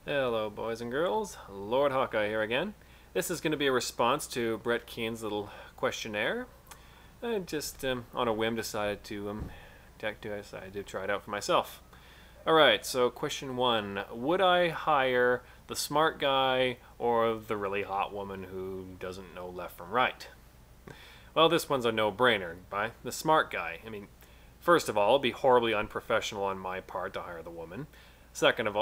Hello, boys and girls. Lord Hawkeye here again. This is going to be a response to Brett Keane's little questionnaire. I just, on a whim, decided to try it out for myself. Alright, so question one. Would I hire the smart guy or the really hot woman who doesn't know left from right? Well, this one's a no-brainer. By the smart guy. First of all, it'd be horribly unprofessional on my part to hire the woman. Second of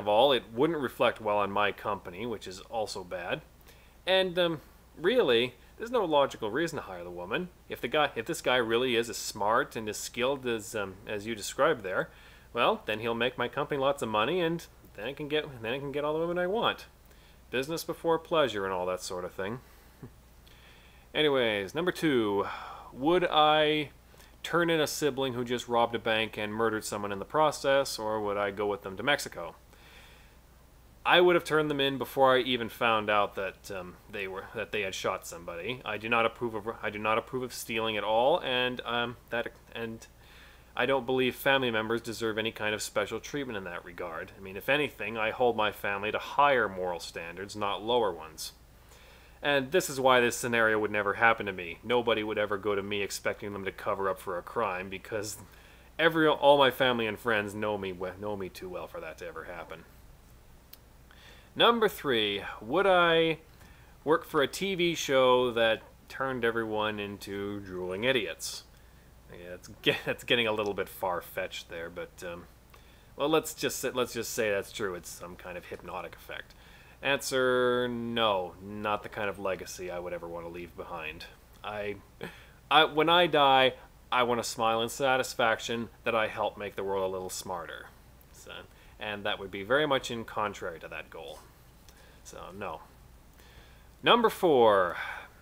all, it wouldn't reflect well on my company, which is also bad. And really, there's no logical reason to hire the woman. If this guy really is as smart and as skilled as you described there, well, then he'll make my company lots of money, and then I can get all the women I want. Business before pleasure and all that sort of thing. Anyways, number two, would I turn in a sibling who just robbed a bank and murdered someone in the process, or would I go with them to Mexico? I would have turned them in before I even found out that they had shot somebody. I do not approve of stealing at all, and I don't believe family members deserve any kind of special treatment in that regard. If anything, I hold my family to higher moral standards, not lower ones. And this is why this scenario would never happen to me. Nobody would ever go to me expecting them to cover up for a crime, because all my family and friends know me too well for that to ever happen. Number three, would I work for a TV show that turned everyone into drooling idiots? Yeah, that's getting a little bit far-fetched there, but well, let's just say that's true. It's some kind of hypnotic effect. Answer: no, not the kind of legacy I would ever want to leave behind. When I die, I want to smile in satisfaction that I helped make the world a little smarter. And that would be very much in contrary to that goal. So, no. Number four,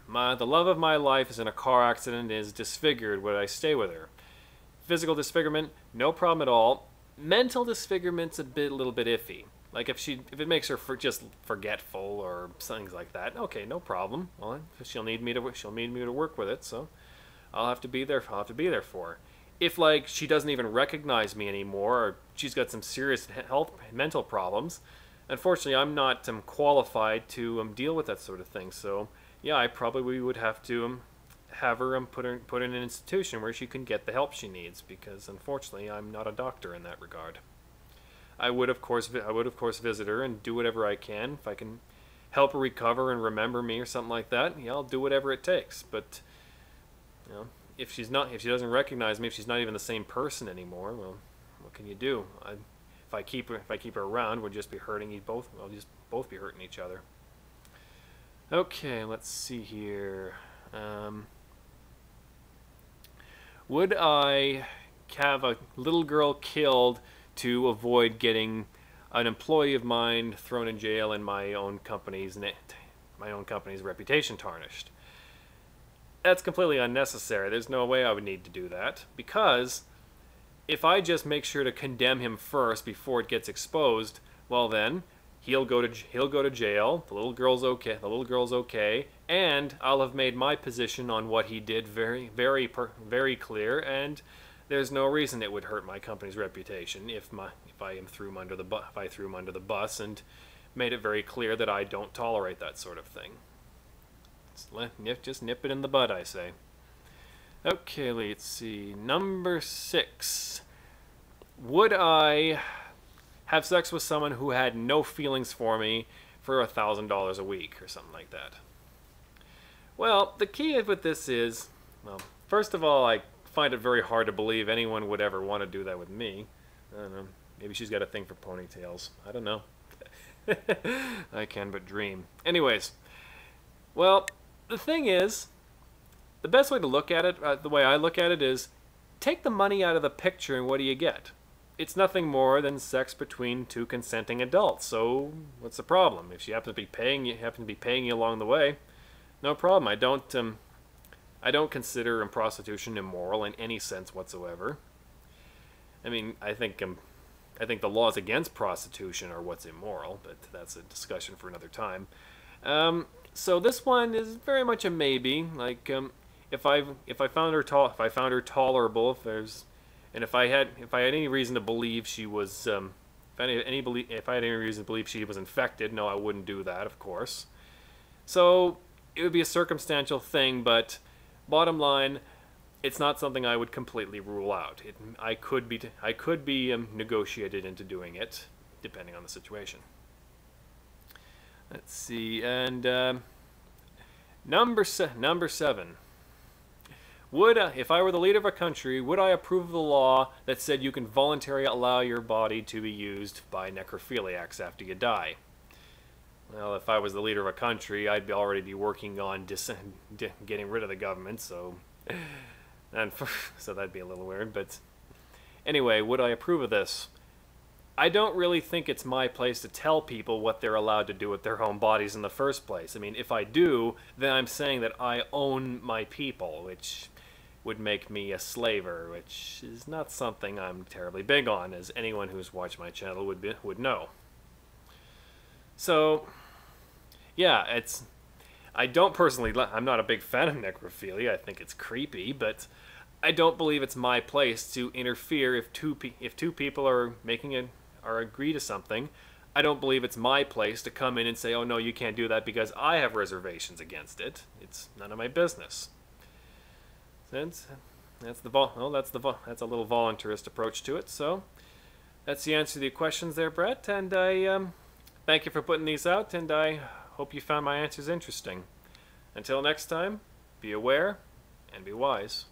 the love of my life is in a car accident and is disfigured. Would I stay with her? Physical disfigurement, no problem at all. Mental disfigurement's a little bit iffy. Like if it makes her just forgetful or things like that, okay, no problem. Well, she'll need me to work with it, so I'll have to be there. I'll have to be there for her. If she doesn't even recognize me anymore, or she's got some serious mental problems, unfortunately, I'm not qualified to deal with that sort of thing. So yeah, I probably would have to have her put in an institution where she can get the help she needs, because unfortunately, I'm not a doctor in that regard. I would of course visit her and do whatever I can. If I can help her recover and remember me or something like that, yeah, I'll do whatever it takes. But if she doesn't recognize me, if she's not even the same person anymore, well, what can you do? If I keep her around, we'll just be hurting both. We'll just both be hurting each other. Okay, let's see here. Would I have a little girl killed to avoid getting an employee of mine thrown in jail and my own company's reputation tarnished? That's completely unnecessary. There's no way I would need to do that, because if I just make sure to condemn him first before it gets exposed, well then he'll go to jail. The little girl's okay, and I'll have made my position on what he did very clear, and there's no reason it would hurt my company's reputation if I threw him under the bus and made it very clear that I don't tolerate that sort of thing. Just nip it in the bud, I say. Okay, let's see. Number six. Would I have sex with someone who had no feelings for me for $1,000 a week or something like that? Well, the key with this is, well, first of all, I find it very hard to believe anyone would ever want to do that with me. I don't know. Maybe she's got a thing for ponytails. I don't know. I can but dream. Anyways, well, the thing is, the best way to look at it, the way I look at it, is take the money out of the picture and what do you get? It's nothing more than sex between two consenting adults. So what's the problem? If she happens to be paying you along the way, no problem. I don't consider prostitution immoral in any sense whatsoever. I think the laws against prostitution are what's immoral, but that's a discussion for another time. So this one is very much a maybe. If I found her tolerable, if I had any reason to believe she was If I had any reason to believe she was infected, no, I wouldn't do that, of course. So it would be a circumstantial thing, but bottom line, it's not something I would completely rule out. I could be negotiated into doing it, depending on the situation. Let's see, and number 7. If I were the leader of a country, would I approve of the law that said you can voluntarily allow your body to be used by necrophiliacs after you die? Well, if I was the leader of a country, I'd already be working on getting rid of the government, so that'd be a little weird. But anyway, would I approve of this? I don't really think it's my place to tell people what they're allowed to do with their own bodies in the first place. I mean, if I do, then I'm saying that I own my people, which would make me a slaver, which is not something I'm terribly big on, as anyone who's watched my channel would know. So, yeah, I don't personally, I'm not a big fan of necrophilia. I think it's creepy, but I don't believe it's my place to interfere if two people are agree to something. I don't believe it's my place to come in and say, oh no, you can't do that because I have reservations against it. It's none of my business. That's a little voluntarist approach to it. So that's the answer to the questions there, Brett, and I thank you for putting these out, and I hope you found my answers interesting. Until next time, be aware and be wise.